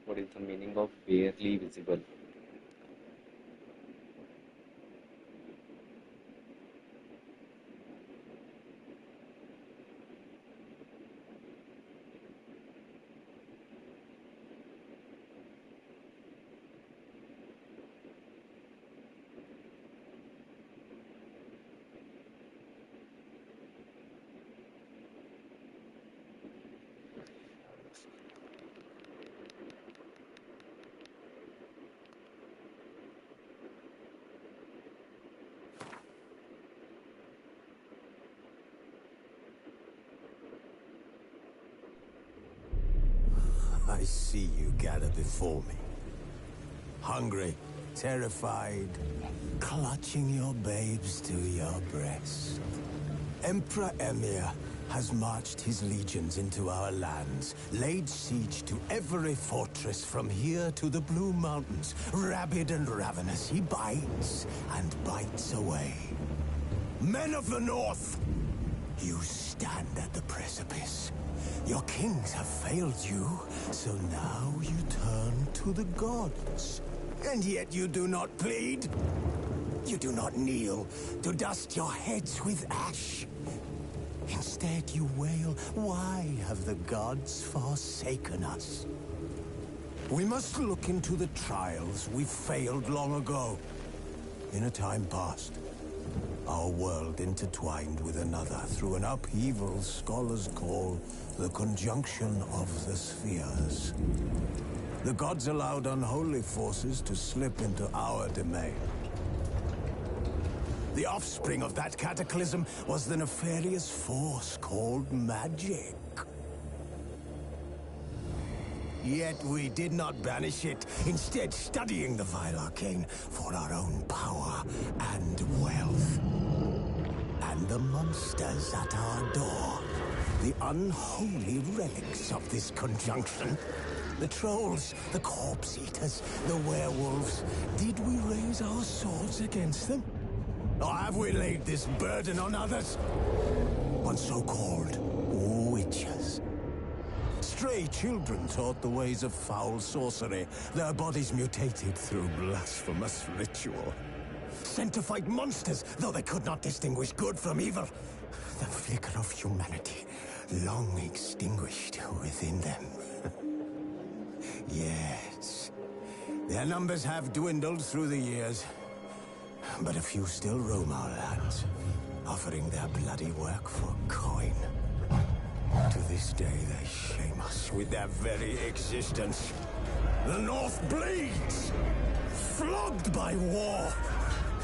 What is the meaning of barely visible? I see you gather before me. Hungry, terrified, clutching your babes to your breast. Emperor Emir has marched his legions into our lands, laid siege to every fortress from here to the Blue Mountains. Rabid and ravenous, he bites and bites away. Men of the North, you stand at the precipice. Your kings have failed you, so now you turn to the gods. And yet you do not plead. You do not kneel to dust your heads with ash. Instead you wail, why have the gods forsaken us? We must look into the trials we failed long ago. In a time past, our world intertwined with another through an upheaval scholars call the conjunction of the spheres. The gods allowed unholy forces to slip into our domain. The offspring of that cataclysm was the nefarious force called magic. Yet we did not banish it, instead studying the vile arcane for our own power and wealth. And the monsters at our door, the unholy relics of this conjunction. The trolls, the corpse eaters, the werewolves. Did we raise our swords against them? Or have we laid this burden on others? On so-called witches. Stray children taught the ways of foul sorcery, their bodies mutated through blasphemous ritual. Sent to fight monsters, though they could not distinguish good from evil. The flicker of humanity, long extinguished within them. Yes, their numbers have dwindled through the years, but a few still roam our lands, offering their bloody work for coin. To this day, they shame us with their very existence. The North bleeds, flogged by war.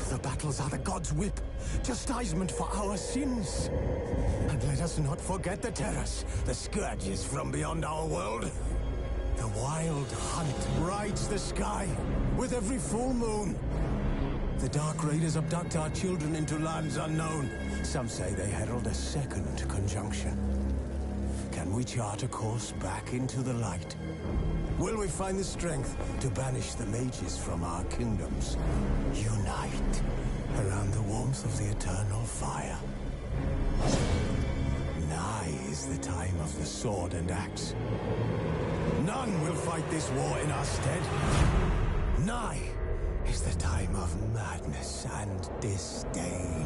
The battles are the gods' whip, chastisement for our sins. And let us not forget the terrors, the scourges from beyond our world. The wild hunt rides the sky with every full moon. The Dark Raiders abduct our children into lands unknown. Some say they herald a second conjunction. Can we chart a course back into the light? Will we find the strength to banish the mages from our kingdoms? Unite around the warmth of the eternal fire. Nigh is the time of the sword and axe. None will fight this war in our stead. Nigh is the time of madness and disdain.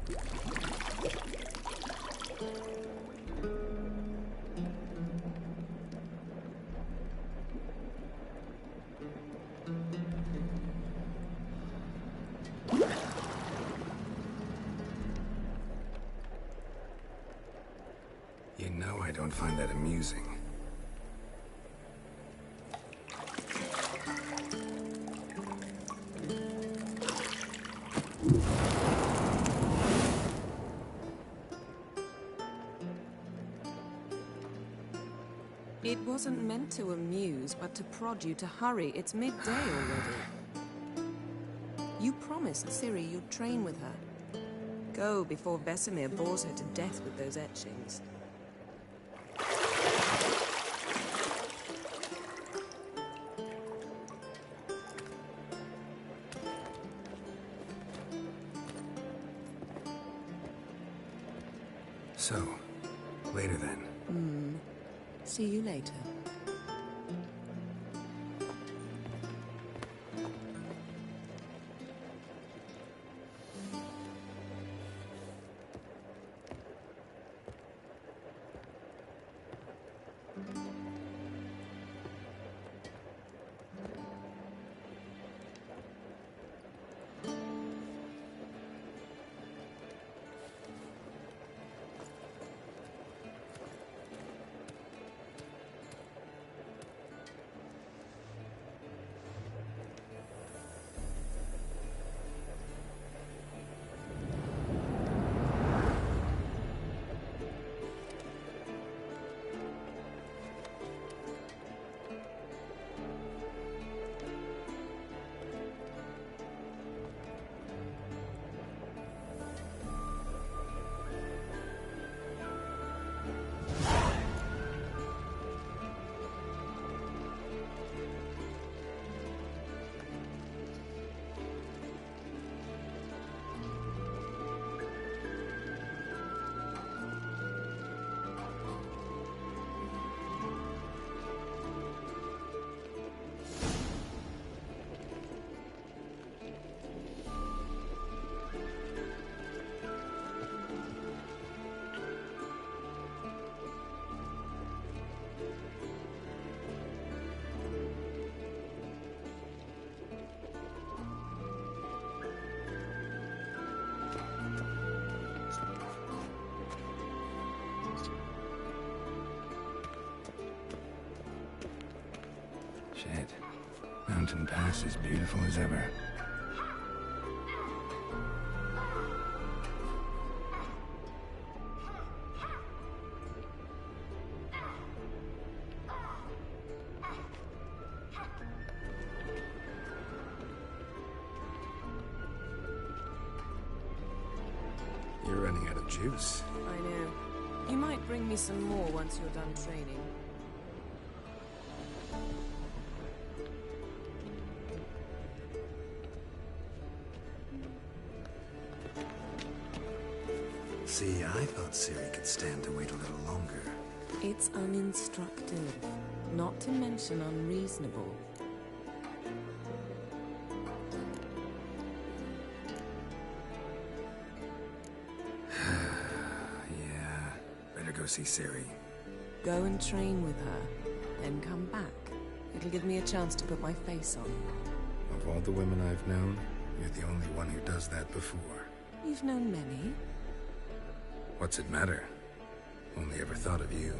You know I don't find that amusing. It wasn't meant to amuse, but to prod you to hurry. It's midday already. You promised Ciri you'd train with her. Go before Vesemir bores her to death with those etchings. So, later then. See you later. Shit. Mountain Pass is beautiful as ever. You're running out of juice. I know. You might bring me some more once you're done training. See, I thought Ciri could stand to wait a little longer. It's uninstructive, not to mention unreasonable. Yeah, better go see Ciri. Go and train with her, then come back. It'll give me a chance to put my face on. Of all the women I've known, you're the only one who does that before. You've known many. What's it matter? Only ever thought of you.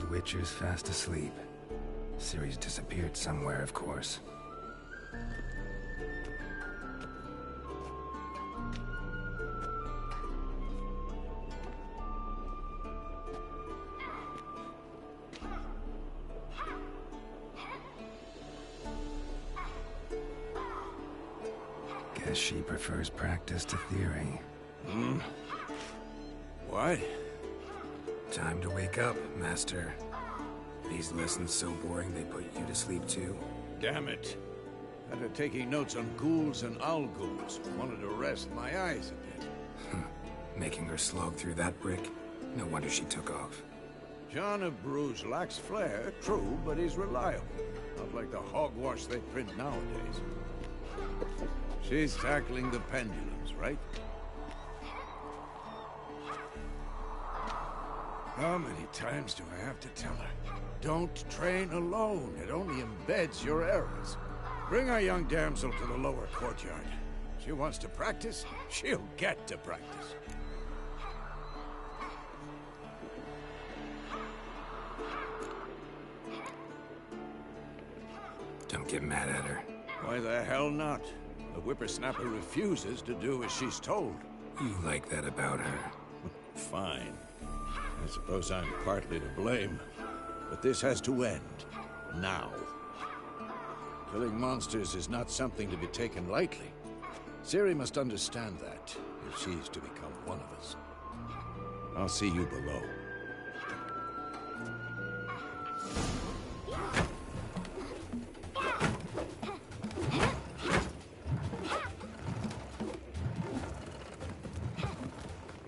Witcher's fast asleep. Ciri's disappeared somewhere, of course. Guess she prefers practice to theory. What? Time to wake up, Master. These lessons so boring they put you to sleep too? Damn it. After taking notes on ghouls and owl-ghouls, wanted to rest my eyes a bit. Making her slog through that brick? No wonder she took off. John of Bruges lacks flair, true, but he's reliable. Not like the hogwash they print nowadays. She's tackling the pendulums, right? How many times do I have to tell her? Don't train alone. It only embeds your errors. Bring our young damsel to the lower courtyard. She wants to practice, she'll get to practice. Don't get mad at her. Why the hell not? The whippersnapper refuses to do as she's told. You like that about her. Fine. I suppose I'm partly to blame. But this has to end. Now. Killing monsters is not something to be taken lightly. Ciri must understand that, if she's to become one of us. I'll see you below.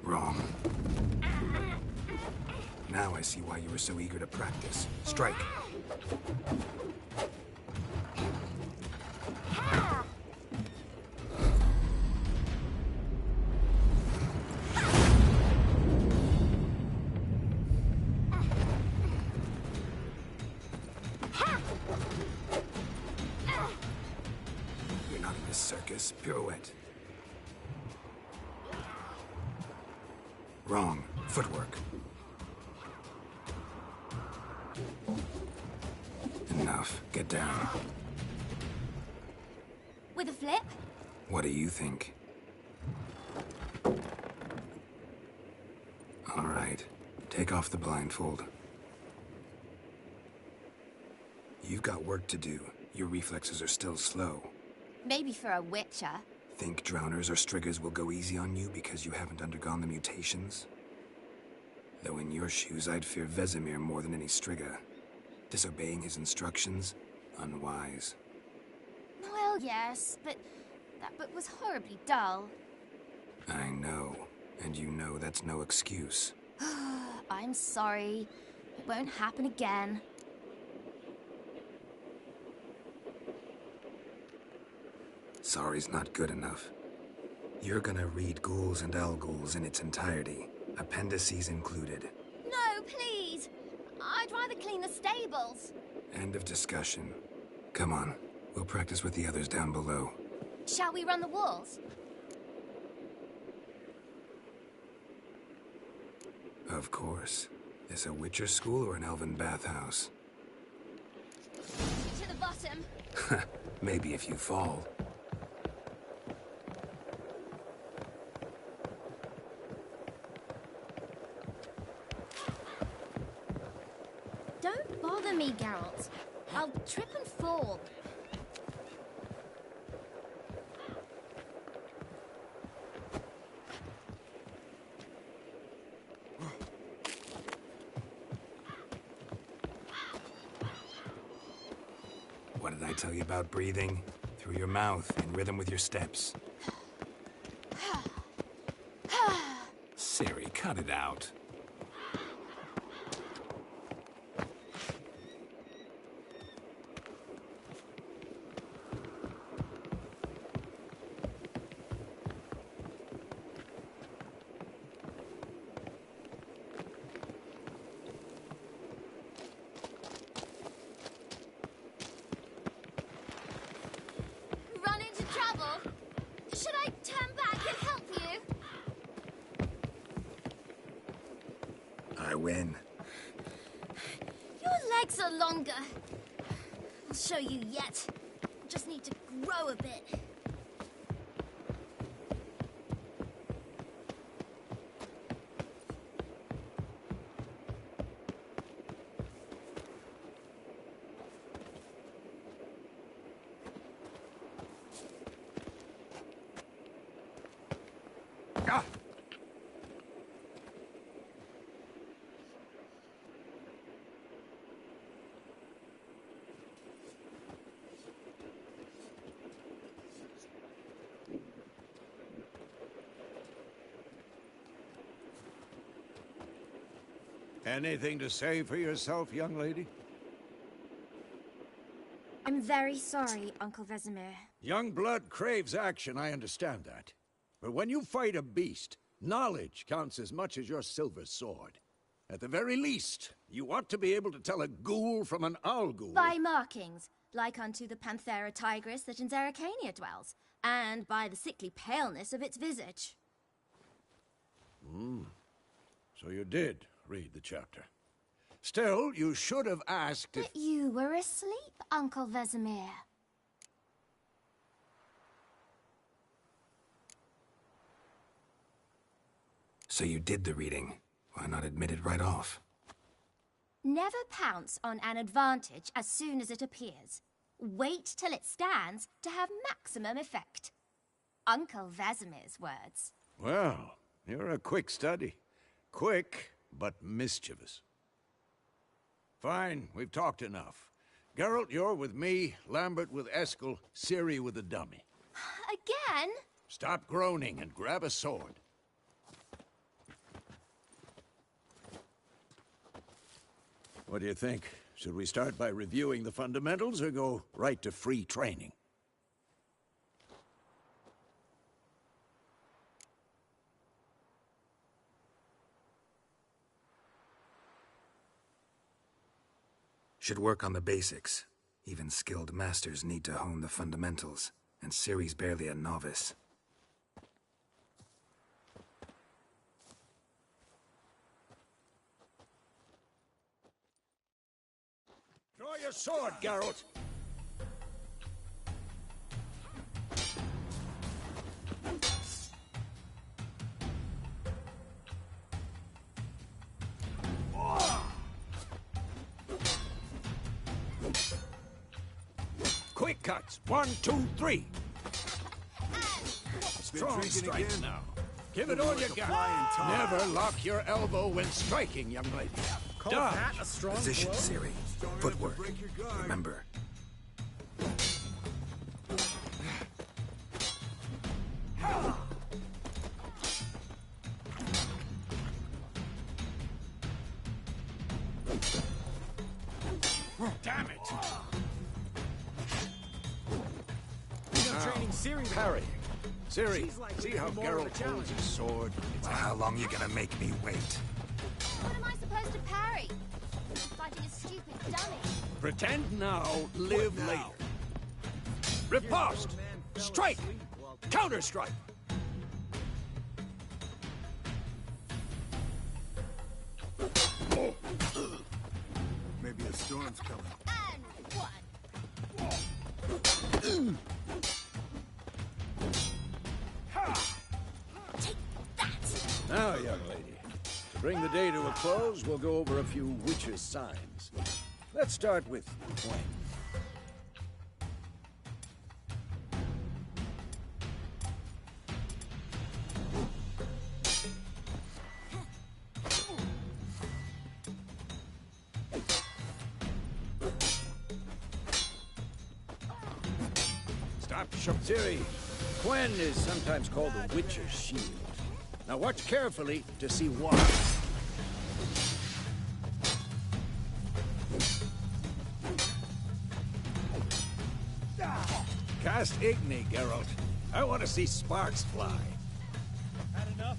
Wrong. Now I see why you were so eager to practice. Strike. You're not in this circus. Pirouette. Wrong. Footwork. Enough. Get down. With a flip? What do you think? All right. Take off the blindfold. You've got work to do. Your reflexes are still slow. Maybe for a witcher. Think drowners or striggers will go easy on you because you haven't undergone the mutations? Though in your shoes, I'd fear Vesemir more than any strigger. Disobeying his instructions? Unwise. Well, yes, but that book was horribly dull. I know. And you know that's no excuse. I'm sorry. It won't happen again. Sorry's not good enough. You're gonna read Ghouls and Owl-Ghouls in its entirety, appendices included. No, please! I'd rather clean the stables. End of discussion. Come on, we'll practice with the others down below. Shall we run the walls? Of course. This a Witcher school or an elven bathhouse? To the bottom. Maybe if you fall. Don't bother me, Geralt. I'll trip and fall. What did I tell you about breathing? Through your mouth, in rhythm with your steps. Ciri, cut it out. Run into trouble? Should I turn back and help you? I win. legs are longer. I'll show you yet. Just need to grow a bit. Anything to say for yourself, young lady? I'm very sorry, Uncle Vesemir. Young blood craves action, I understand that. But when you fight a beast, knowledge counts as much as your silver sword. At the very least, you ought to be able to tell a ghoul from an owl ghoul. By markings, like unto the Panthera tigris that in Zerrikania dwells, and by the sickly paleness of its visage. So you did read the chapter. Still, you should have asked if... But you were asleep, Uncle Vesemir. So you did the reading. Why not admit it right off? Never pounce on an advantage as soon as it appears. Wait till it stands to have maximum effect. Uncle Vesemir's words. Well, you're a quick study. Quick, but mischievous. Fine, we've talked enough. Geralt, you're with me, Lambert with Eskel, Ciri with the dummy. Again? Stop groaning and grab a sword. What do you think? Should we start by reviewing the fundamentals or go right to free training? Should work on the basics. Even skilled masters need to hone the fundamentals, and Ciri's barely a novice. Draw your sword, Geralt! Quick cuts! 1, 2, 3! Strong strike now. Give it all you got. Never lock your elbow when striking, young lady. Dodge. Position, Ciri. Footwork. Remember. Damn it! Training Ciri. Parry. Ciri, see how Geralt holds his sword? Well, how long you gonna make me wait? What am I supposed to parry? I'm fighting a stupid dummy. Pretend now, live later. Riposte! Strike! Counter-strike! Maybe a storm's coming. And one. Take that! Now, young lady, to bring the day to a close, we'll go over a few witches' signs. Let's start with Gwen. Stop, Ciri. Gwen is sometimes called the Witcher's Shield. Now watch carefully to see why. Cast Igni, Geralt. I want to see sparks fly. Had enough?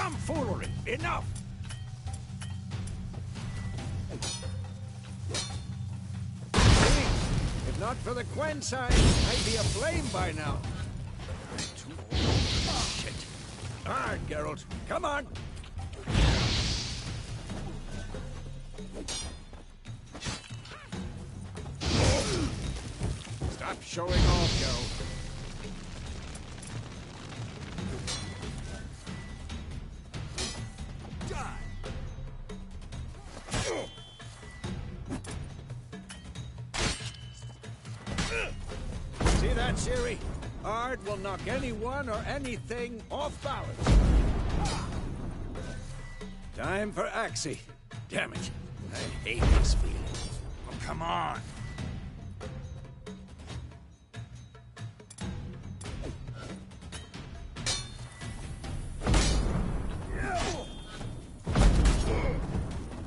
Tomfoolery! Enough! If not for the Quen sign, I'd be aflame by now. I'm too old. Shit. Hard, Geralt. Come on! Stop showing off, Geralt. See that, Ciri? Ard will knock anyone or anything off balance. Time for Axii. Damn it. I hate this feeling. Oh, come on.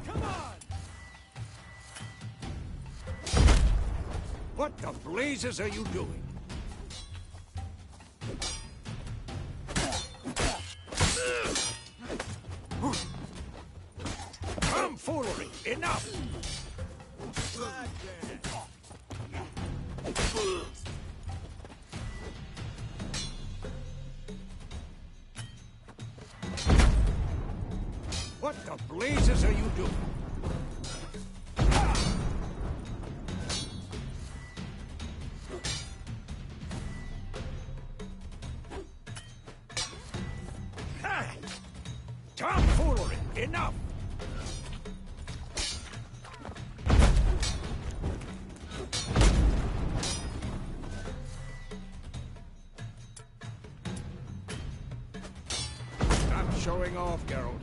Come on! What the blazes are you doing? Tomfoolery! Enough! What the blazes are you doing? Tomfoolery! Enough! Stop showing off, Geralt.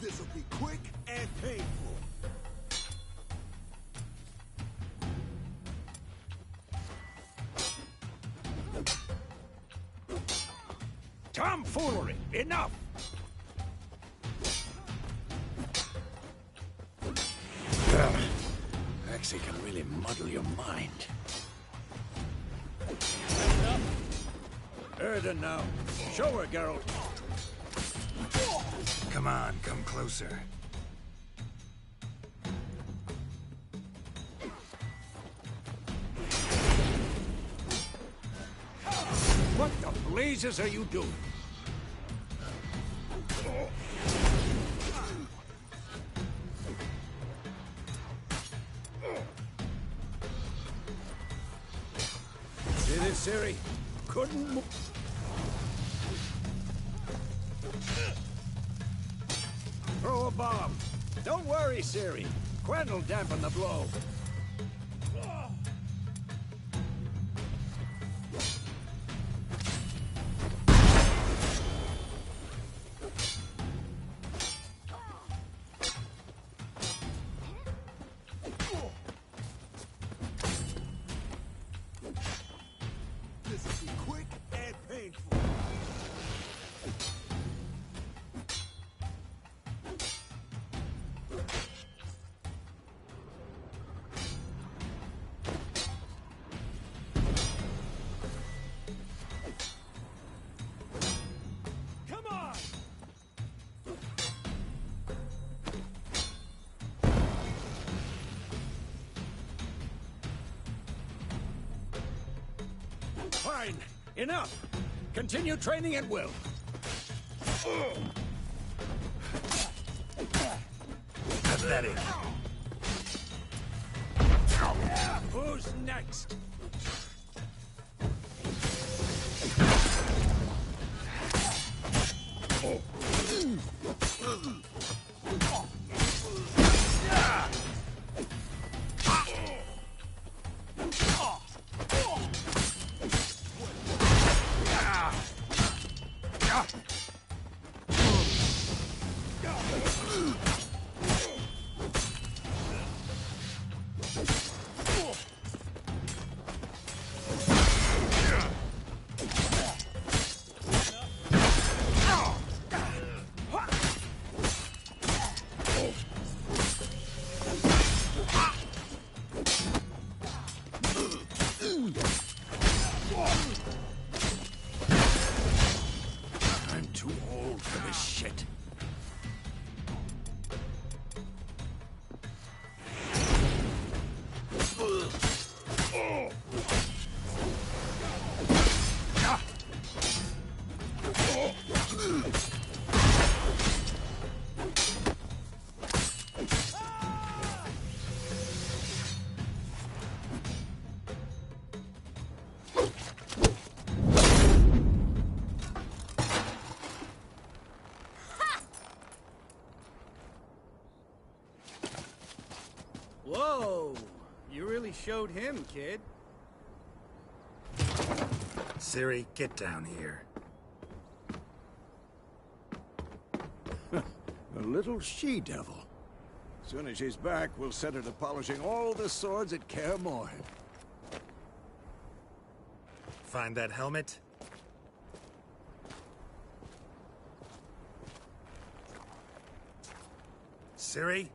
This'll be quick and painful. Tomfoolery! Enough! Axii can really muddle your mind. Erden now. Show her, Geralt. Come on, come closer. What the blazes are you doing? See this, Ciri? Couldn't move. Throw a bomb. Don't worry, Ciri. Quen will dampen the blow. This'll be quick and painful. Come on! Fine. Enough. Continue training at will. Pathetic. Who's next? really showed him, kid. Ciri, get down here. A little she-devil. As soon as she's back, we'll set her to polishing all the swords at Kaer Morhen. Find that helmet? Ciri?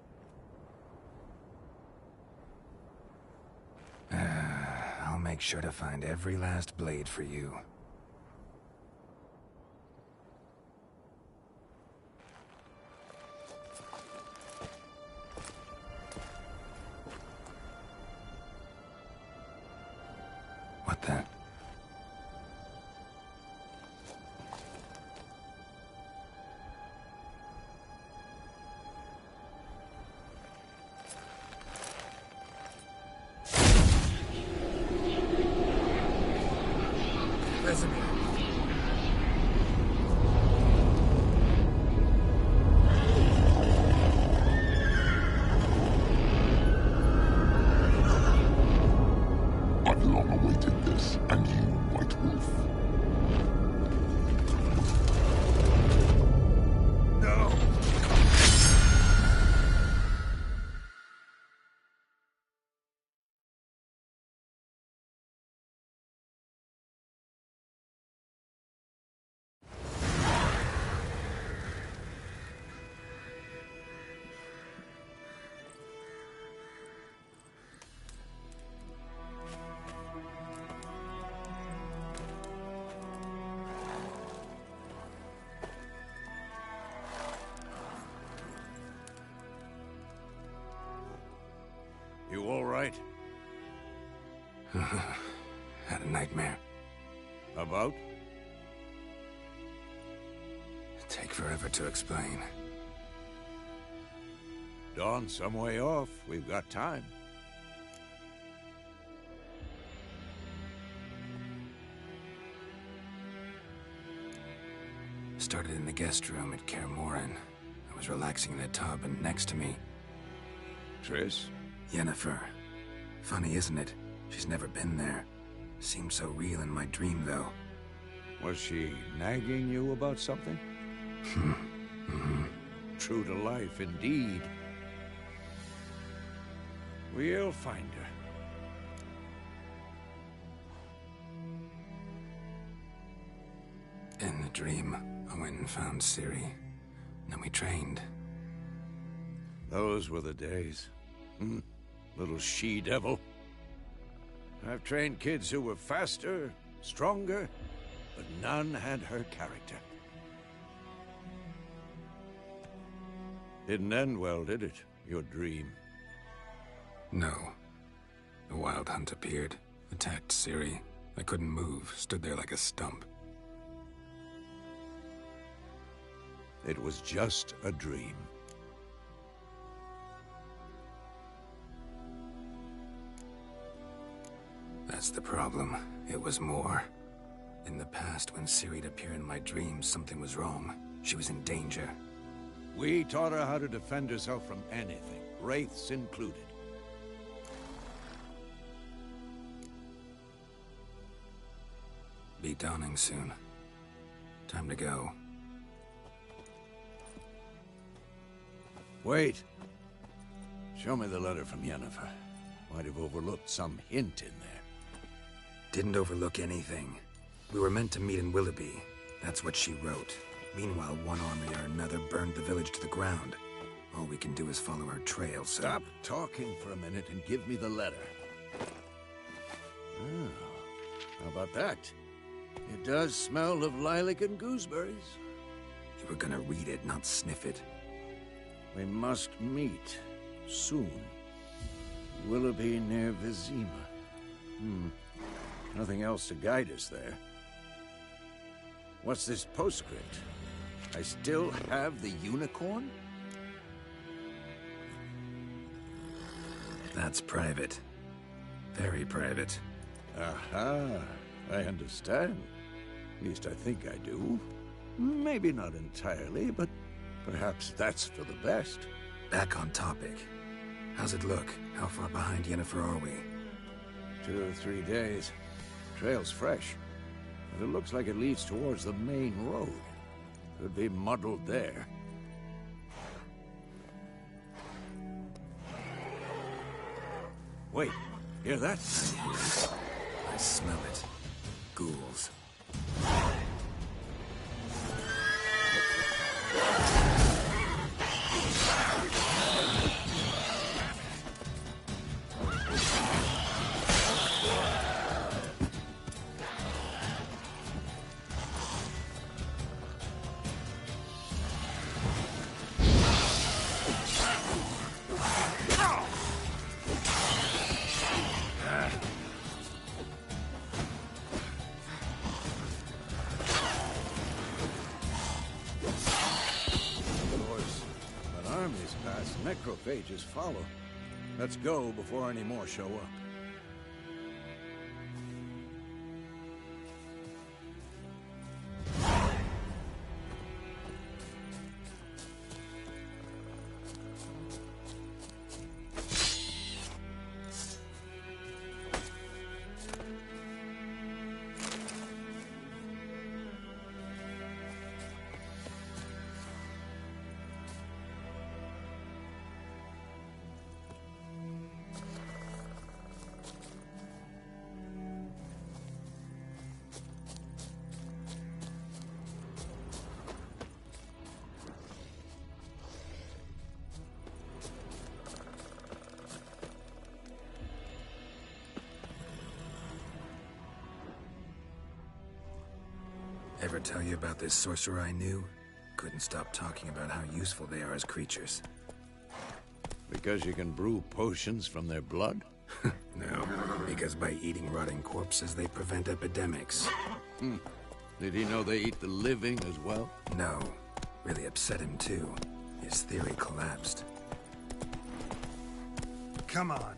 I'll make sure to find every last blade for you. What the? Vesemir. I've long awaited this, and you, White Wolf. No! You all right? Had a nightmare. About? Take forever to explain. Dawn's some way off. We've got time. Started in the guest room at Kaer Morhen. I was relaxing in a tub, and next to me, Triss? Yennefer. Funny, isn't it? She's never been there. Seemed so real in my dream, though. Was she nagging you about something? True to life, indeed. We'll find her. In the dream, I went and found Ciri. Then we trained. Those were the days. Little she-devil. I've trained kids who were faster, stronger, but none had her character. Didn't end well, did it? Your dream? No. The Wild Hunt appeared, attacked Ciri. I couldn't move, stood there like a stump. It was just a dream. That's the problem. It was more. In the past, when Ciri'd appear in my dreams, something was wrong. She was in danger. We taught her how to defend herself from anything, wraiths included. Be dawning soon. Time to go. Wait. Show me the letter from Yennefer. Might have overlooked some hint in there. Didn't overlook anything. We were meant to meet in Willoughby. That's what she wrote. Meanwhile, one army or another burned the village to the ground. All we can do is follow her trail, so... Stop talking for a minute and give me the letter. Oh, how about that? It does smell of lilac and gooseberries. You were gonna read it, not sniff it. We must meet soon. Willoughby near Vizima. Nothing else to guide us there. What's this postscript? I still have the unicorn? That's private. Very private. Aha, I understand. At least I think I do. Maybe not entirely, but perhaps that's for the best. Back on topic. How's it look? How far behind Yennefer are we? 2 or 3 days. Trail's fresh, but it looks like it leads towards the main road. Could be muddled there. Wait, hear that? I smell it. Ghouls. Necrophages follow. Let's go before any more show up. Ever tell you about this sorcerer I knew? Couldn't stop talking about how useful they are as creatures. Because you can brew potions from their blood? No, because by eating rotting corpses, they prevent epidemics. Did he know they eat the living as well? No. Really upset him, too. His theory collapsed. Come on.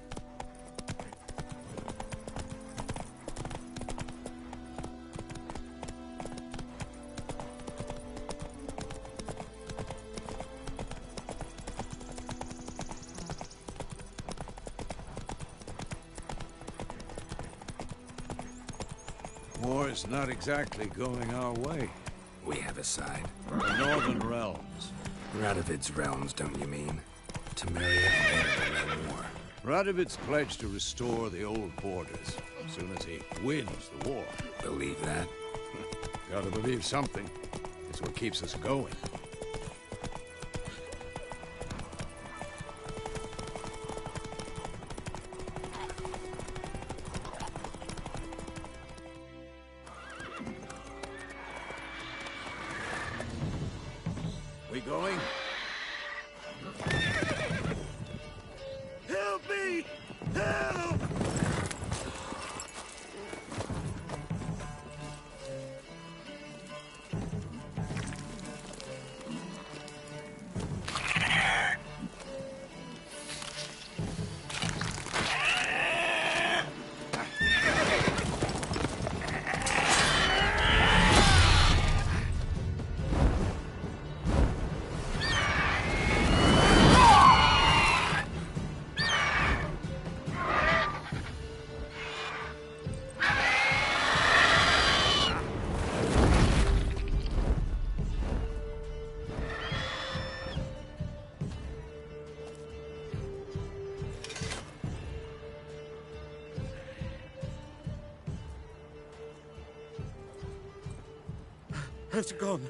War's not exactly going our way. We have a side. The Northern Realms. Radovid's realms, don't you mean? Temeria and no more. Radovid's pledged to restore the old borders as soon as he wins the war. Believe that? Gotta believe something. It's what keeps us going. We going? Help me! Help! Has it gone?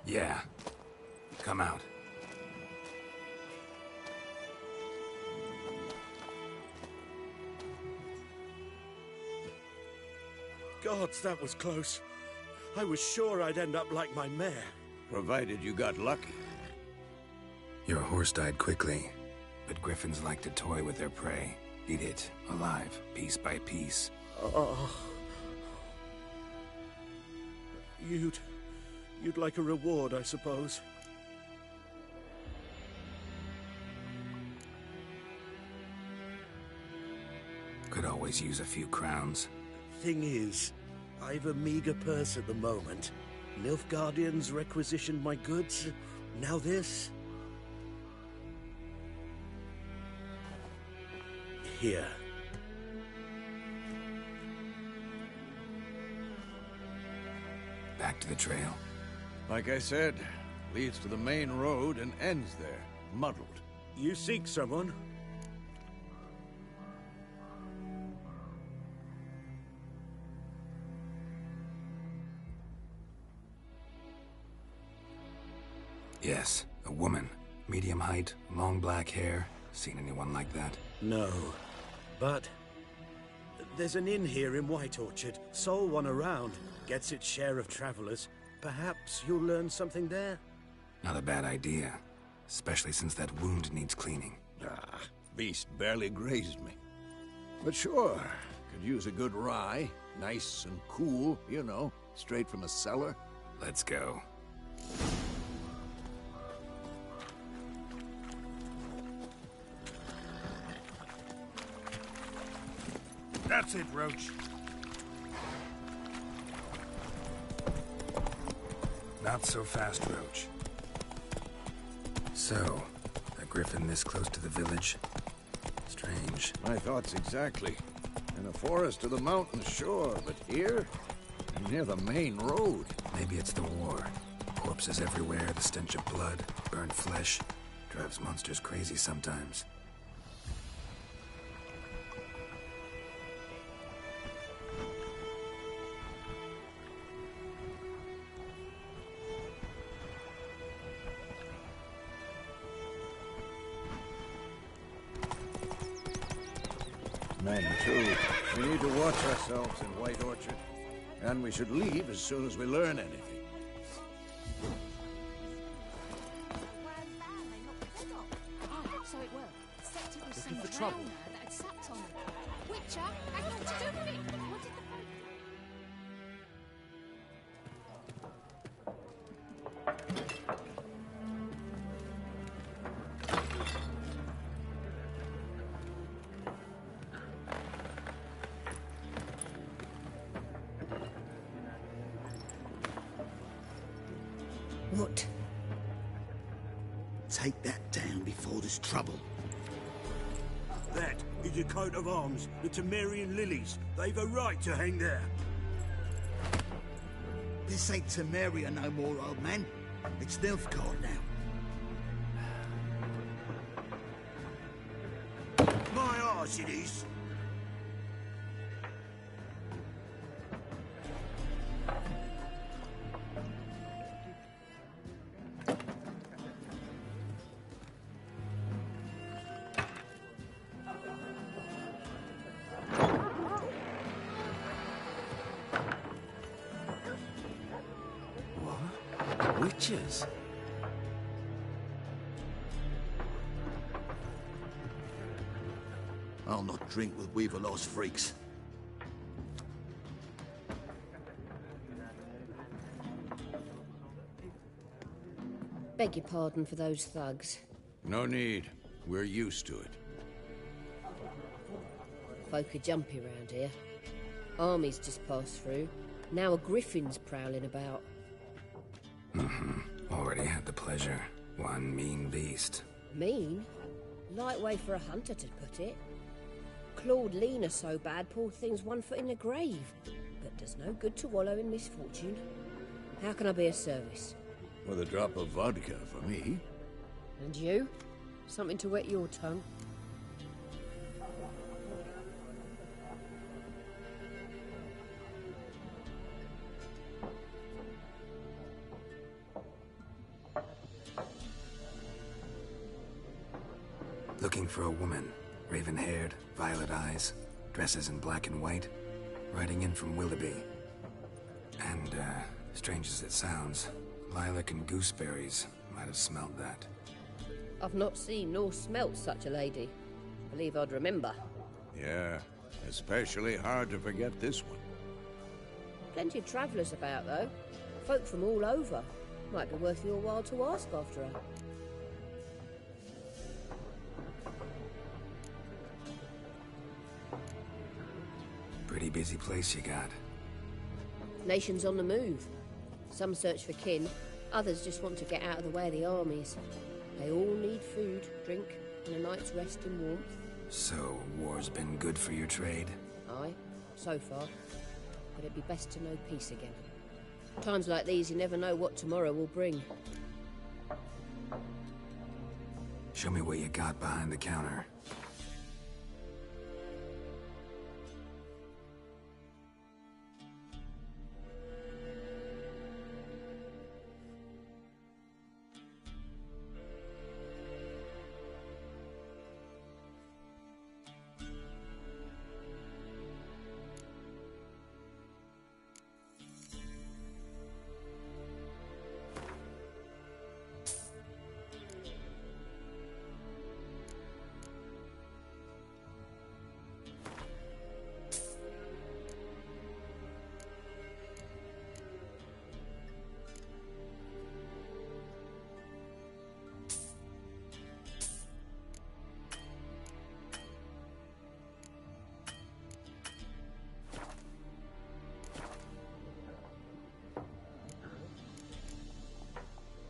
Yeah. Come out. Gods, that was close. I was sure I'd end up like my mare. Provided you got lucky. Your horse died quickly, but griffins like to toy with their prey. Eat it, alive, piece by piece. Oh. You'd like a reward, I suppose. Could always use a few crowns. Thing is, I've a meager purse at the moment. Nilfgaardians requisitioned my goods. Now this. here. Back to the trail. Like I said, leads to the main road and ends there, muddled. You seek someone? Yes, a woman. Medium height, long black hair. Seen anyone like that? No. But there's an inn here in White Orchard. Sole one around. Gets its share of travelers. Perhaps you'll learn something there? Not a bad idea. Especially since that wound needs cleaning. Ah, beast barely grazed me. But sure, could use a good rye. Nice and cool, you know, straight from a cellar. Let's go. That's it, Roach. Not so fast, Roach. So, a griffin this close to the village? Strange. My thoughts exactly. In a forest to the mountains, sure, but here? Near the main road. Maybe it's the war. Corpses everywhere, the stench of blood, burned flesh. Drives monsters crazy sometimes. Men, too. We need to watch ourselves in White Orchard. And we should leave as soon as we learn anything. So it worked. Except it was some drowner that had sapped on it. Witcher had nothing to do with it. What did the... What? Take that down before there's trouble. That is a coat of arms, the Temerian lilies. They've a right to hang there. This ain't Temeria no more, old man. It's Nilfgaard now. My arse it is. Witches? I'll not drink with Weaverlost freaks. Beg your pardon for those thugs. No need. We're used to it. Folk are jumpy round here. Armies just passed through. Now a griffin's prowling about. Already had the pleasure. One mean beast. Mean? Light way for a hunter to put it. Clawed Lena so bad, poor thing's 1 foot in the grave. But does no good to wallow in misfortune. How can I be of service? With a drop of vodka for me. And you? Something to wet your tongue? Looking for a woman. Raven-haired, violet eyes, dresses in black and white. Riding in from Willoughby. And, strange as it sounds, lilac and gooseberries might have smelled that. I've not seen nor smelt such a lady. Believe I'd remember. Yeah, especially hard to forget this one. Plenty of travellers about, though. Folk from all over. Might be worth your while to ask after her. Pretty busy place you got. Nations on the move. Some search for kin, others just want to get out of the way of the armies. They all need food, drink, and a night's rest and warmth. So, war's been good for your trade? Aye, so far. But it'd be best to know peace again. Times like these, you never know what tomorrow will bring. Show me what you got behind the counter.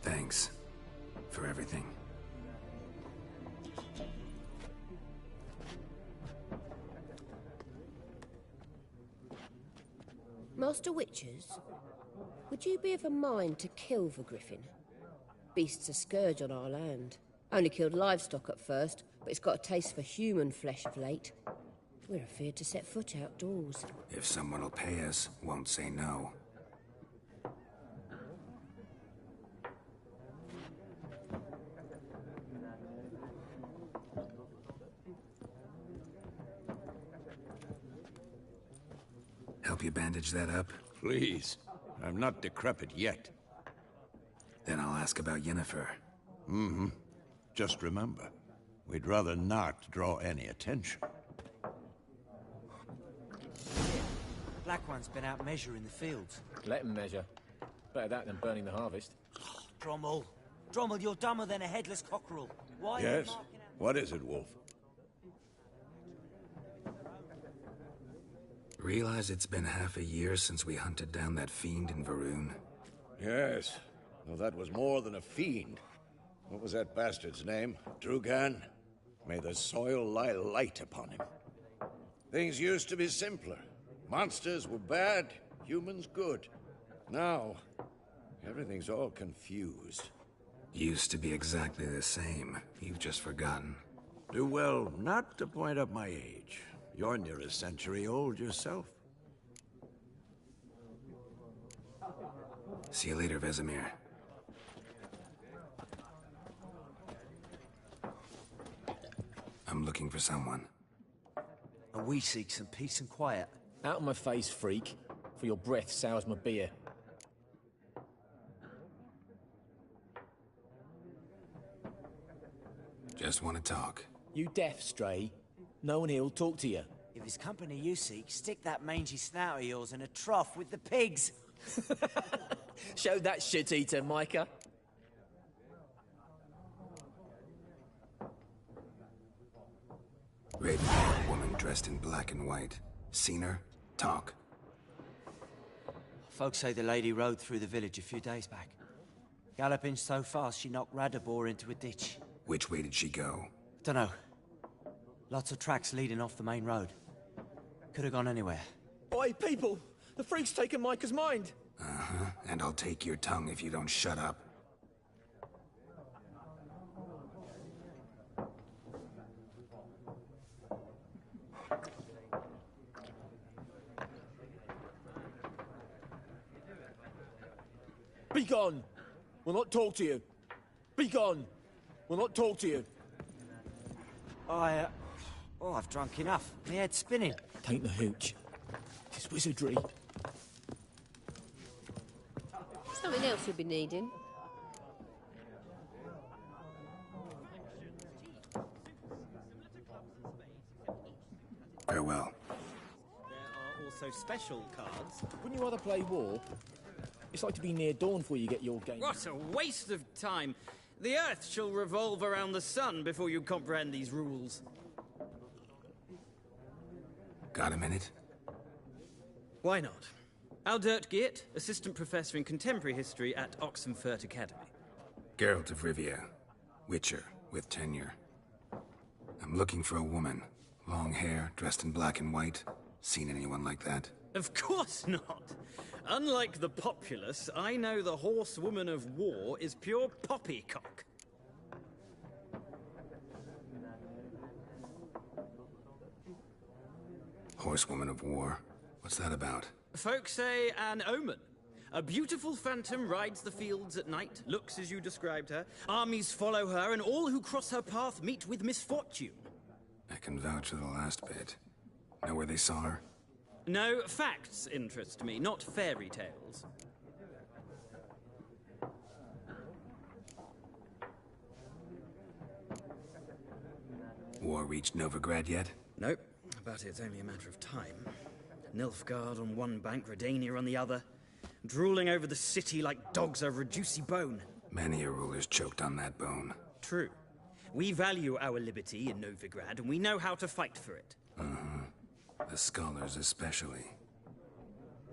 Thanks for everything. Master Witchers, would you be of a mind to kill the griffin? Beast's a scourge on our land. Only killed livestock at first, but it's got a taste for human flesh of late. We're afeard to set foot outdoors. If someone will pay us, won't say no. Help you bandage that up? Please. I'm not decrepit yet. Then I'll ask about Yennefer. Mm-hmm. Just remember, we'd rather not draw any attention. Black One's been out measuring the fields. Let him measure. Better that than burning the harvest. Drommel. Drommel, you're dumber than a headless cockerel. Why Yes? are you marking out... What is it, Wolf? Realize it's been half a year since we hunted down that fiend in Varun? Yes. Well, that was more than a fiend. What was that bastard's name? Drugan? May the soil lie light upon him. Things used to be simpler. Monsters were bad, humans good. Now, everything's all confused. Used to be exactly the same. You've just forgotten. Do well not to point up my age. You're near a century old yourself. See you later, Vesemir. I'm looking for someone. And we seek some peace and quiet. Out of my face, freak. For your breath sours my beer. Just want to talk. You deaf, Stray? No one here will talk to you. If it's company you seek, stick that mangy snout of yours in a trough with the pigs. Show that shit-eater, Micah. Raven, woman dressed in black and white. Seen her? Talk. Folks say the lady rode through the village a few days back. Galloping so fast she knocked Radabor into a ditch. Which way did she go? Dunno. Lots of tracks leading off the main road. Could have gone anywhere. Oi, people! The freak's taken Micah's mind! Uh-huh. And I'll take your tongue if you don't shut up. Be gone! We'll not talk to you. Be gone! We'll not talk to you. I've drunk enough. My head's spinning. Tain't the hooch. It's wizardry. Something else you'll be needing. Farewell. There are also special cards. Wouldn't you rather play war? It's like to be near dawn before you get your game. What a waste of time! The Earth shall revolve around the sun before you comprehend these rules. Got a minute? Why not? Aldert Geert, Assistant Professor in Contemporary History at Oxenfurt Academy. Geralt of Rivia. Witcher with tenure. A I'm looking for a woman. Long hair, dressed in black and white. Seen anyone like that? Of course not. Unlike the populace, I know the horsewoman of war is pure poppycock. Horsewoman of war? What's that about? Folks say an omen. A beautiful phantom rides the fields at night, looks as you described her. Armies follow her, and all who cross her path meet with misfortune. I can vouch for the last bit. Know where they saw her? No, facts interest me, not fairy tales. War reached Novigrad yet? Nope, but it's only a matter of time. Nilfgaard on one bank, Redania on the other. Drooling over the city like dogs over a juicy bone. Many a ruler's choked on that bone. True. We value our liberty in Novigrad, and we know how to fight for it. The scholars especially.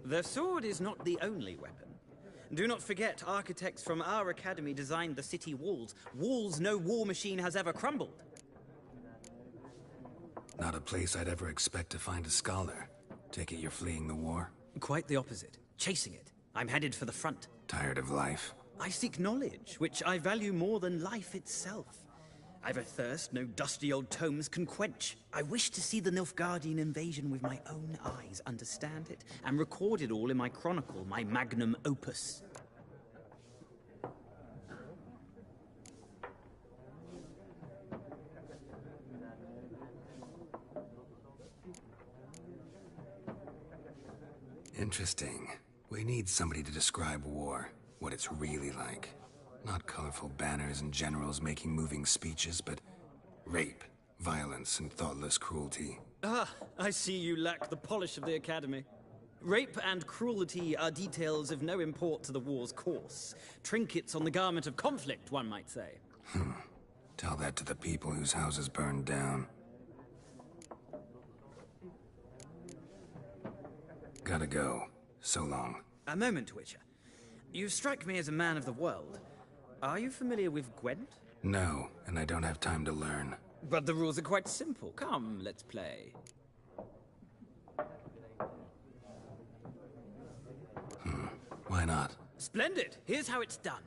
The sword is not the only weapon. Do not forget, architects from our academy designed the city walls. Walls no war machine has ever crumbled. Not a place I'd ever expect to find a scholar. Take it you're fleeing the war? Quite the opposite. Chasing it. I'm headed for the front. Tired of life? I seek knowledge, which I value more than life itself. I've a thirst no dusty old tomes can quench. I wish to see the Nilfgaardian invasion with my own eyes, understand it, and record it all in my chronicle, my magnum opus. Interesting. We need somebody to describe war, what it's really like. Not colorful banners and generals making moving speeches, but rape, violence, and thoughtless cruelty. Ah, I see you lack the polish of the Academy. Rape and cruelty are details of no import to the war's course. Trinkets on the garment of conflict, one might say. Tell that to the people whose houses burned down. Gotta go. So long. A moment, Witcher. You strike me as a man of the world. Are you familiar with Gwent? No, and I don't have time to learn. But the rules are quite simple. Come, let's play. Why not? Splendid! Here's how it's done.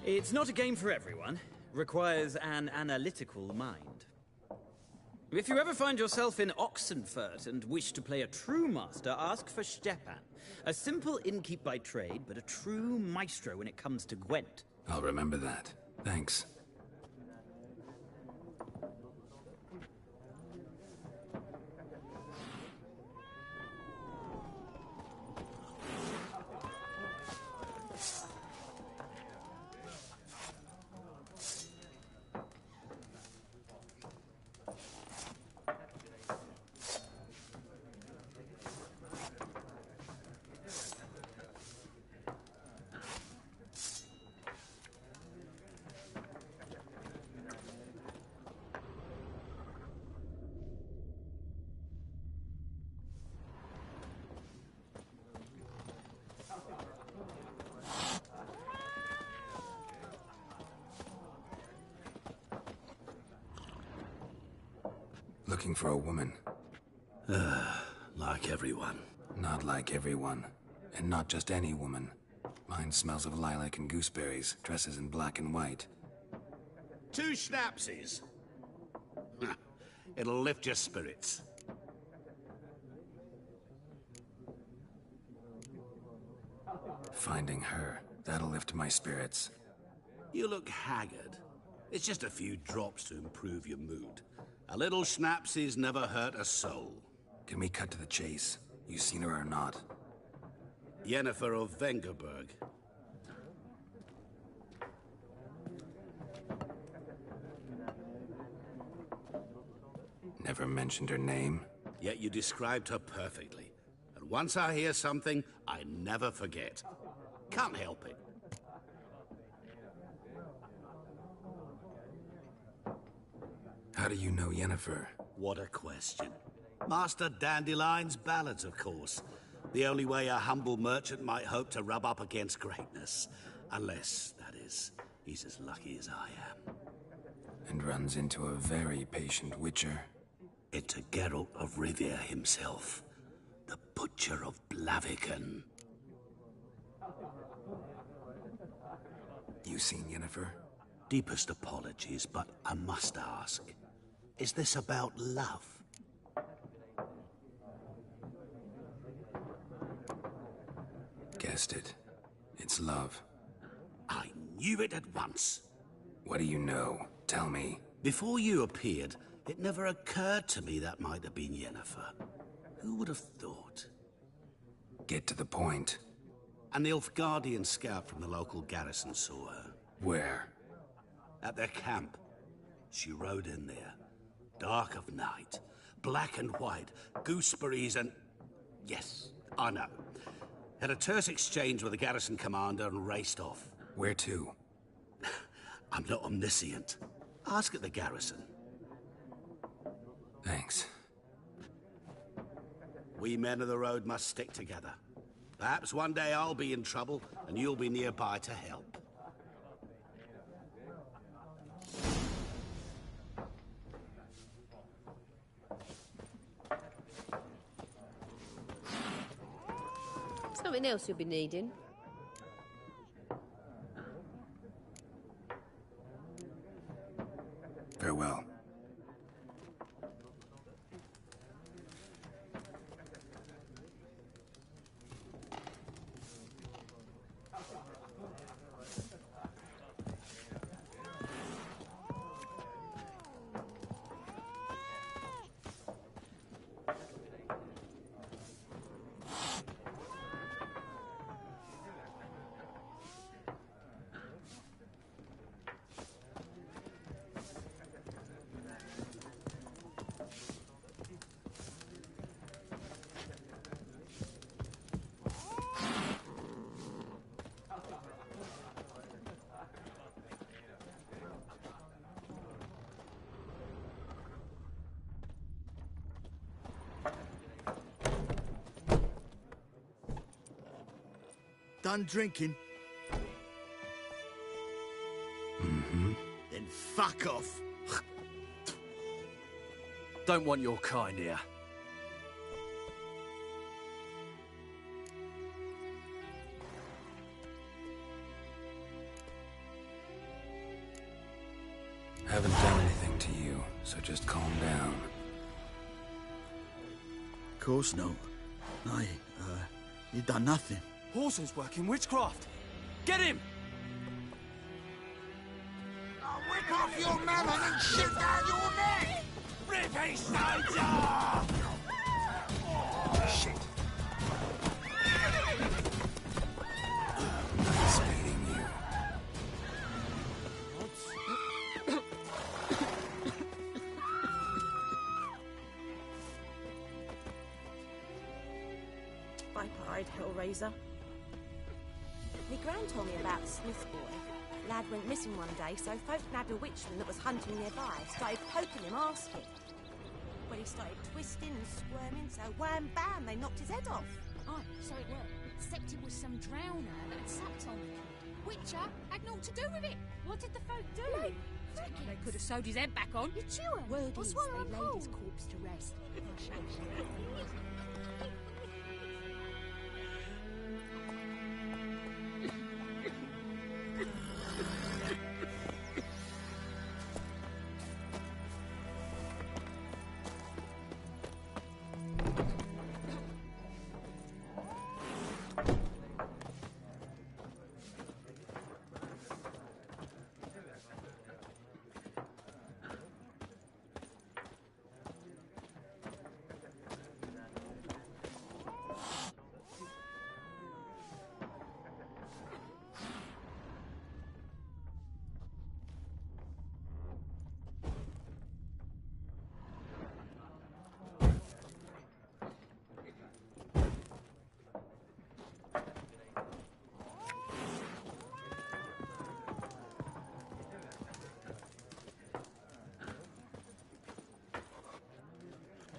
It's not a game for everyone. Requires an analytical mind. If you ever find yourself in Oxenfurt and wish to play a true master, ask for Stepan. A simple innkeep by trade, but a true maestro when it comes to Gwent. I'll remember that. Thanks. Looking for a woman. Like everyone. Not like everyone. And not just any woman. Mine smells of lilac and gooseberries, dresses in black and white. 2 schnapsies. It'll lift your spirits. Finding her, that'll lift my spirits. You look haggard. It's just a few drops to improve your mood. A little schnapsies never hurt a soul. Can we cut to the chase? You seen her or not? Yennefer of Vengerberg. Never mentioned her name? Yet you described her perfectly. And once I hear something, I never forget. Can't help it. How do you know Yennefer? What a question. Master Dandelion's ballads, of course. The only way a humble merchant might hope to rub up against greatness. Unless, that is, he's as lucky as I am. And runs into a very patient witcher. Into Geralt of Rivia himself. The Butcher of Blaviken. You seen Yennefer? Deepest apologies, but I must ask. Is this about love? Guessed it. It's love. I knew it at once. What do you know? Tell me. Before you appeared, it never occurred to me that might have been Yennefer. Who would have thought? Get to the point. An Nilfgaardian scout from the local garrison saw her. Where? At their camp. She rode in there. Dark of night. Black and white. Gooseberries and... Yes, I know. Had a terse exchange with the garrison commander and raced off. Where to? I'm not omniscient. Ask at the garrison. Thanks. We men of the road must stick together. Perhaps one day I'll be in trouble and you'll be nearby to help. Something else you'll be needing. Farewell. Done drinking? Mm-hmm. Then fuck off. Don't want your kind here. nothing to you, so just calm down. Of course not. You done nothing. Horses working witchcraft. Get him! I'll whip off your melon and shit down your neck! Rip his sides off! Shit. It's beating you. Viper-eyed Hellraiser. Me gran told me about a Smith boy. Lad went missing one day, so folk nabbed a witchman that was hunting nearby, started poking him, asking. Well, he started twisting and squirming, so wham bam, they knocked his head off. Oh, so it worked. Except it was some drowner that had sapped on him. Witcher had naught to do with it. What did the folk do? They could have sewed his head back on. You chew him. Word or is swallow they him laid whole. his corpse to rest.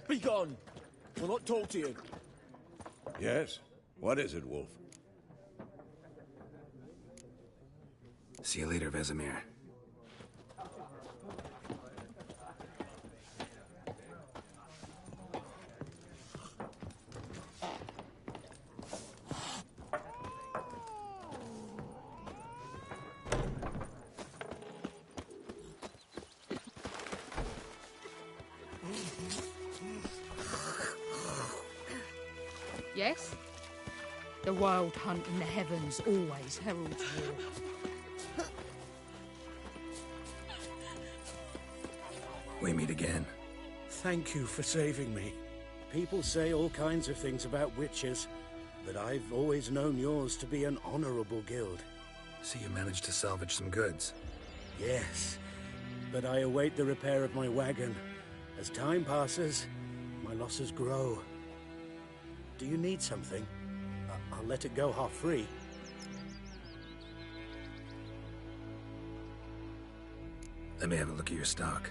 Be gone! We'll not talk to you. Yes? What is it, Wolf? See you later, Vesemir. Yes? The wild hunt in the heavens always heralds war. We meet again. Thank you for saving me. People say all kinds of things about witches, but I've always known yours to be an honorable guild. So you managed to salvage some goods? Yes, but I await the repair of my wagon. As time passes, my losses grow. Do you need something? I'll let it go half-free. Let me have a look at your stock.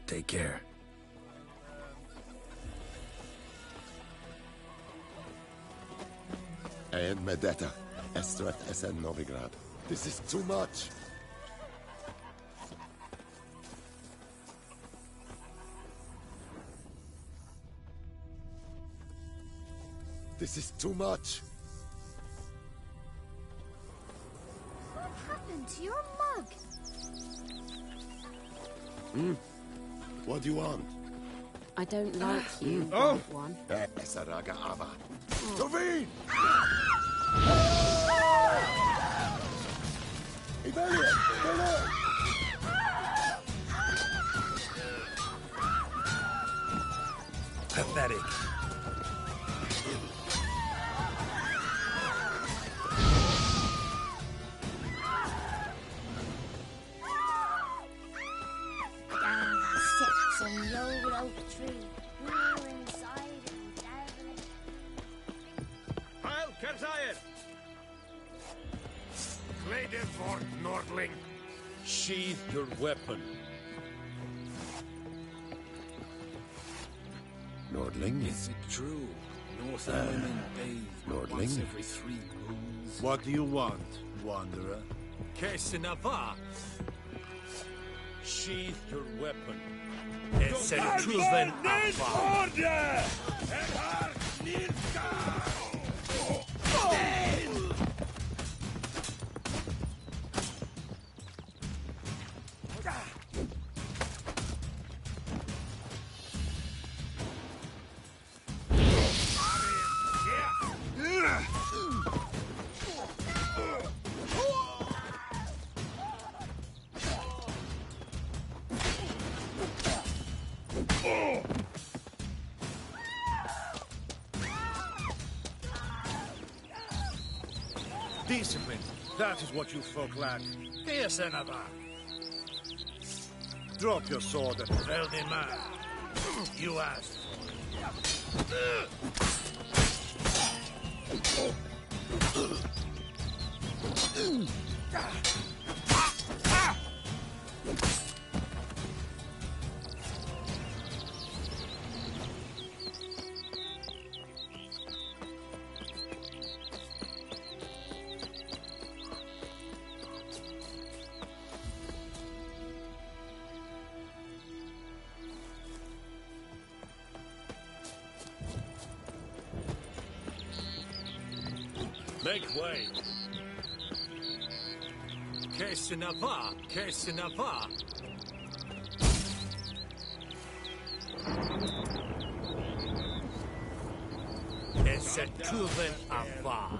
Take care. And Medetta, Estrat SN Novigrad. This is too much. This is too much. What happened to your mug? What do you want? I don't like you, Oh! that one. Esaraga Ava. Tovin! Evalia! Pathetic. Sits on the old oak tree, real inside and dabbling. Heil, Kerzayer! Lady Fort Nordling. Sheathe your weapon. Nordling? Is it true? Northern women bathe Nordling? once every 3 moons? What do you want, wanderer? Kesinava! Sheath your weapon. Es el Truven Ava! Order! Discipline. That is what you folk lack. Kesenava. Drop your sword and tell the man. You asked Make way! Kesinava! Kesinava! Es el Truven Ava!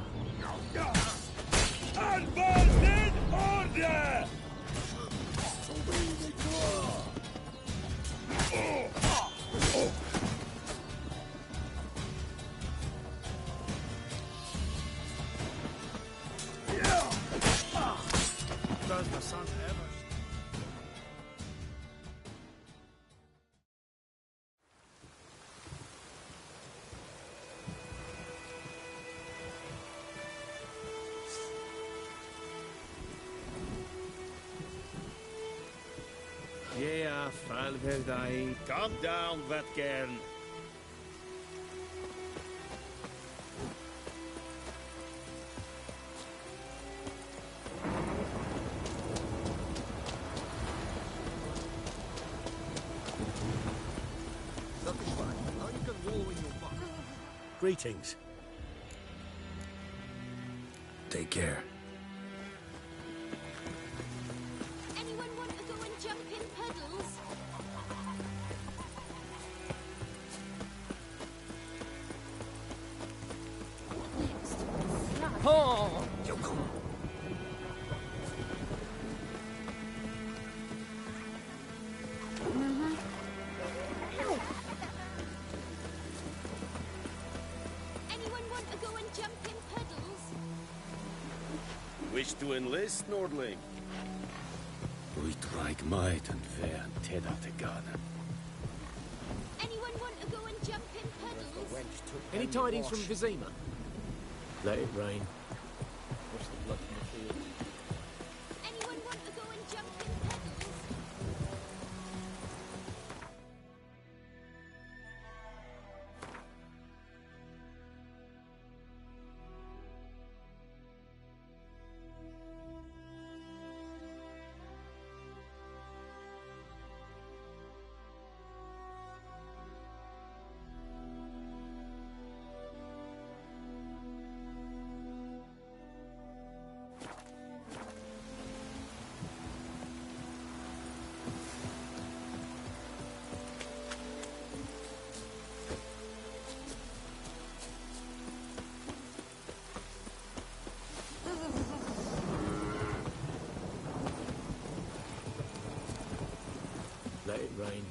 Advance in order! Does the sun ever... Yeah, Falgerdai. Calm down, Vatgern. Greetings. Take care. Anyone want to go and jump in puddles? Oh! Anyone want to go and jump in puddles? Wish to enlist, Nordling? Uitreich might and fair and Teda Tegana. Anyone want to go and jump in puddles? Any tidings from Vizima? Let it rain. What's the blood from the field? Anyone want to go and jump in puddles? Let it rain.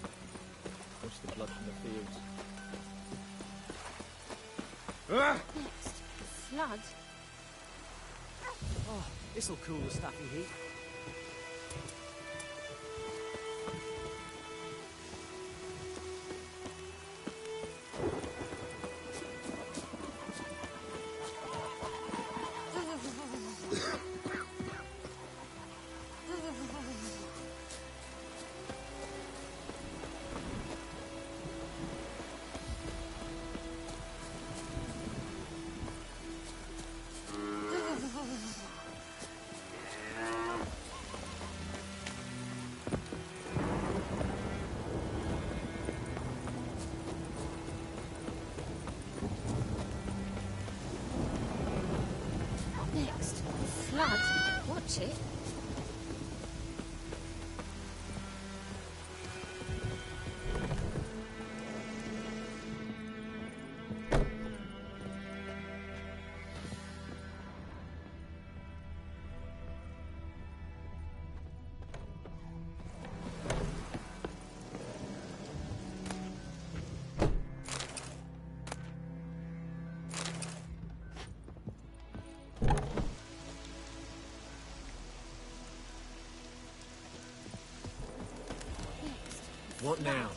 What's the blood from the fields? Next, flood. Oh, this'll cool the stuffy heat. doubt it. What now?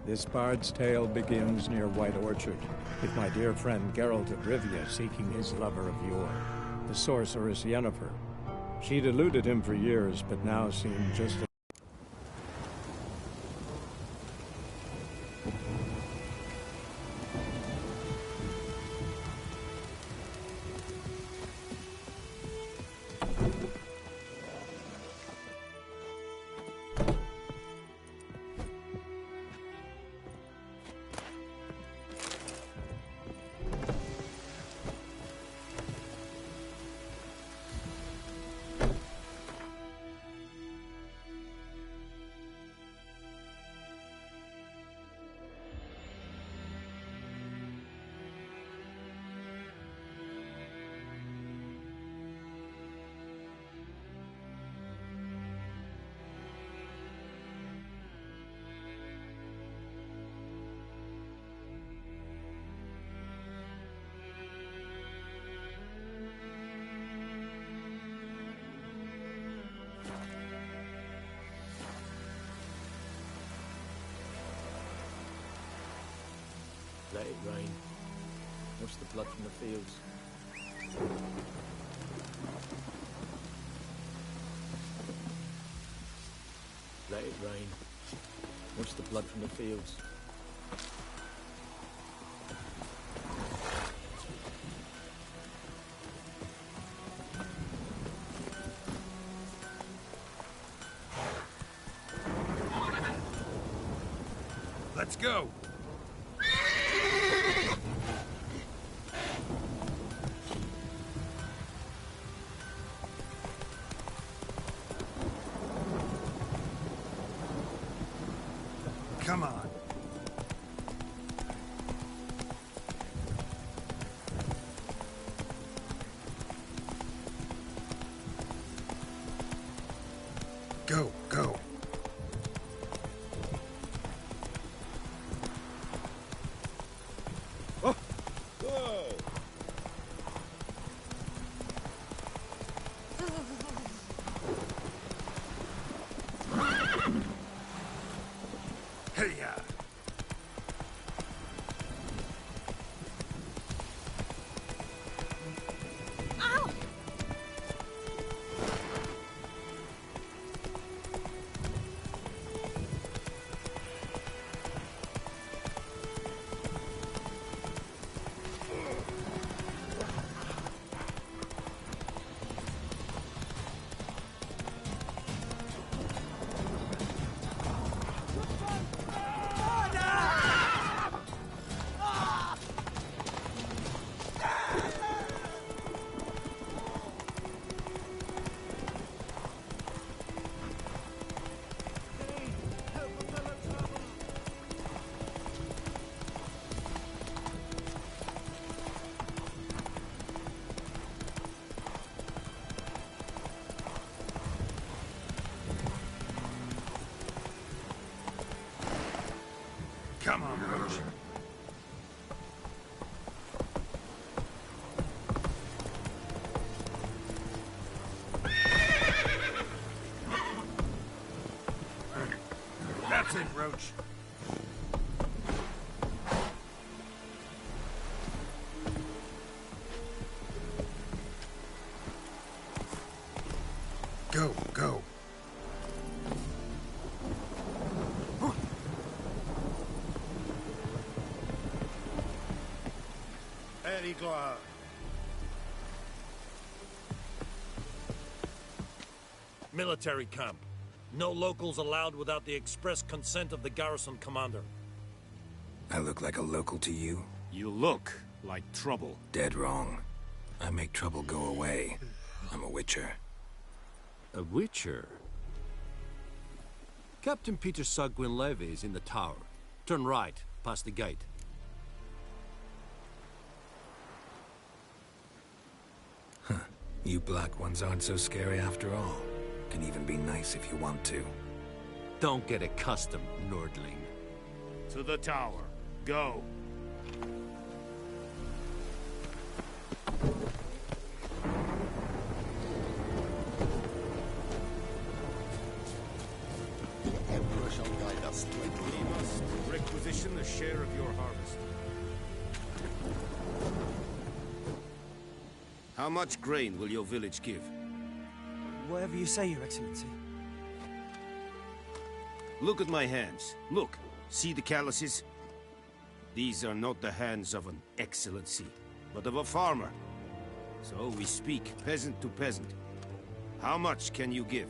This bard's tale begins near White Orchard, with my dear friend Geralt of Rivia seeking his lover of yore, the sorceress Yennefer. She'd eluded him for years, but now seemed just a Let it rain. Wash the blood from the fields. Let it rain. Wash the blood from the fields. Let's go! Come on. Go, go. Oh. Hey-ya. Come on, Roach. That's it, Roach. Go. very glad. Military camp. No locals allowed without the express consent of the garrison commander. I look like a local to you? You look like trouble. Dead wrong. I make trouble go away. I'm a witcher. A witcher? Captain Peter Saar Gwynleve is in the tower. Turn right, past the gate. Huh. You black ones aren't so scary after all. Can even be nice if you want to. Don't get accustomed, Nordling. To the tower. Go. The Emperor shall guide us. We must requisition a share of your harvest. How much grain will your village give? Whatever you say, Your Excellency. Look at my hands. Look. See the calluses? These are not the hands of an excellency, but of a farmer. So we speak peasant to peasant. How much can you give?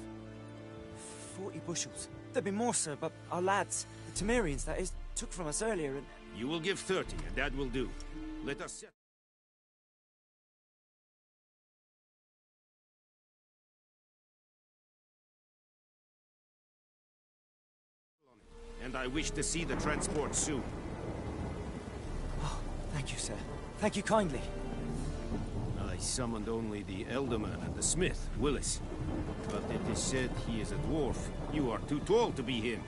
40 bushels. There'd be more, sir, but our lads, the Temerians, that is, took from us earlier and... You will give 30, and that will do. Let us set... And I wish to see the transport soon. Oh, thank you, sir. Thank you kindly. I summoned only the Elderman and the smith, Willis. But it is said he is a dwarf. You are too tall to be him.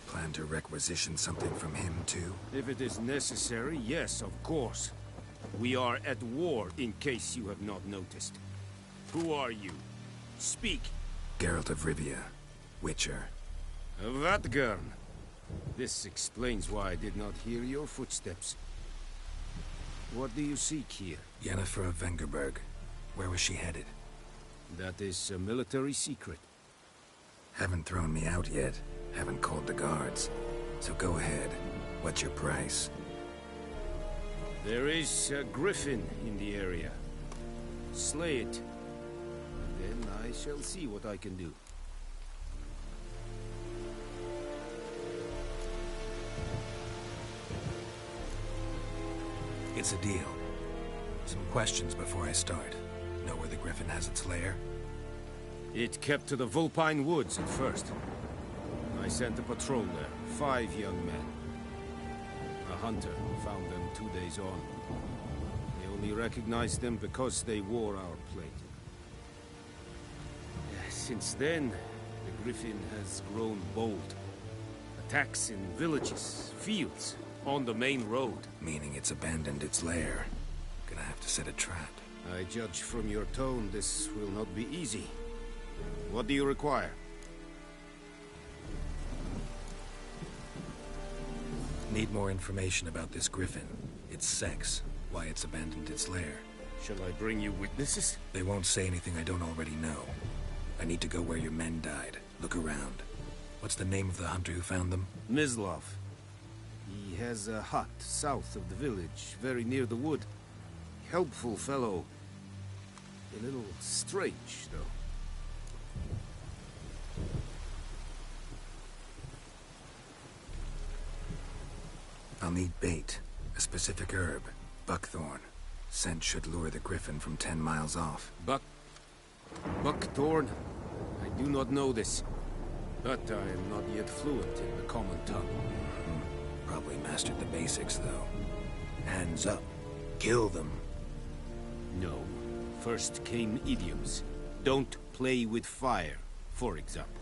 Plan to requisition something from him, too? If it is necessary, yes, of course. We are at war, in case you have not noticed. Who are you? Speak! Geralt of Rivia, Witcher. Vatt'ghern. This explains why I did not hear your footsteps. What do you seek here? Yennefer of Vengerberg. Where was she headed? That is a military secret. Haven't thrown me out yet. Haven't called the guards. So go ahead. What's your price? There is a griffin in the area. Slay it. And then I shall see what I can do. It's a deal. Some questions before I start. Know where the griffin has its lair? It kept to the Vulpine Woods at first. I sent a patrol there, 5 young men. A hunter found them 2 days on. They only recognized them because they wore our plate. Since then, the griffin has grown bold. Attacks in villages, fields, on the main road. Meaning it's abandoned its lair. Gonna have to set a trap. I judge from your tone this will not be easy. What do you require? Need more information about this griffin. Its sex, why it's abandoned its lair. Shall I bring you witnesses? They won't say anything I don't already know. I need to go where your men died. Look around. What's the name of the hunter who found them? Mislav. He has a hut south of the village, very near the wood. Helpful fellow. A little strange, though. I'll need bait. A specific herb. Buckthorn. Scent should lure the griffin from 10 miles off. Buckthorn? I do not know this. But I am not yet fluent in the common tongue. Probably mastered the basics, though. Hands up. Kill them. No. First came idioms. Don't play with fire, for example.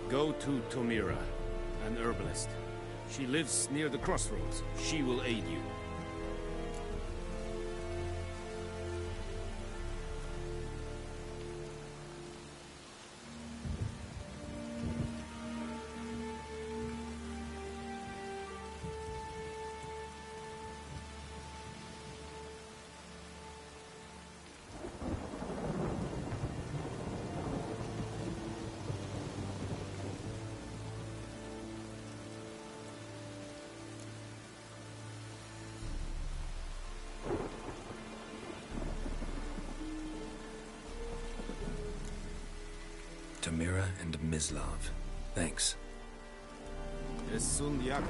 Go to Tomira, an herbalist. She lives near the crossroads. She will aid you. and Mislav. Thanks. Es sun jagd.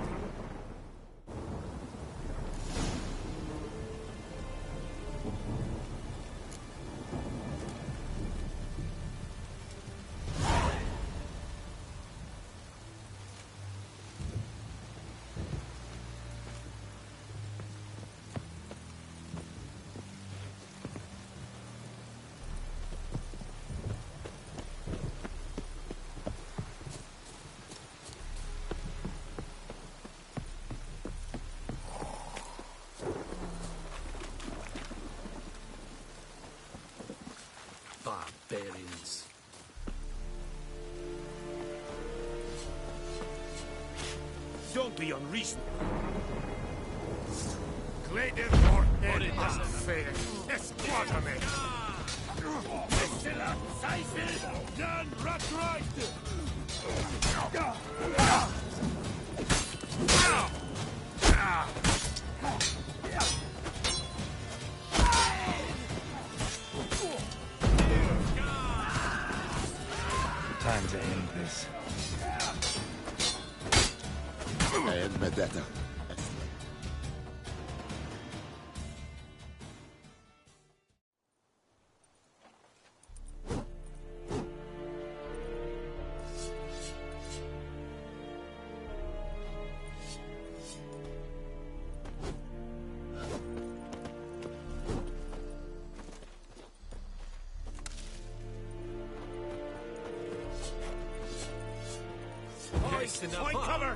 Barbarians. Don't be unreasonable. Gleder for unfair. Esquadame. Estela Seifel. Jan Ratreit. Time to end this. And Medetta. Point cover!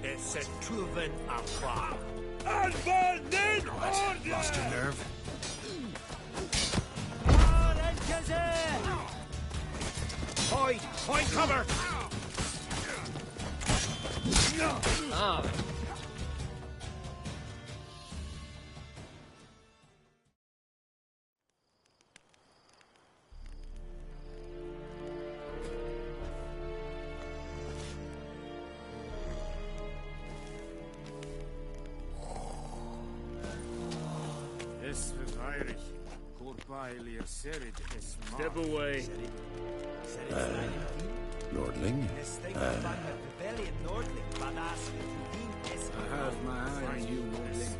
Es est trouvé à part. Alvanen order! Lost your nerve? Point cover! Ah. Step away. Lordling? I have my eye on you, Lordling.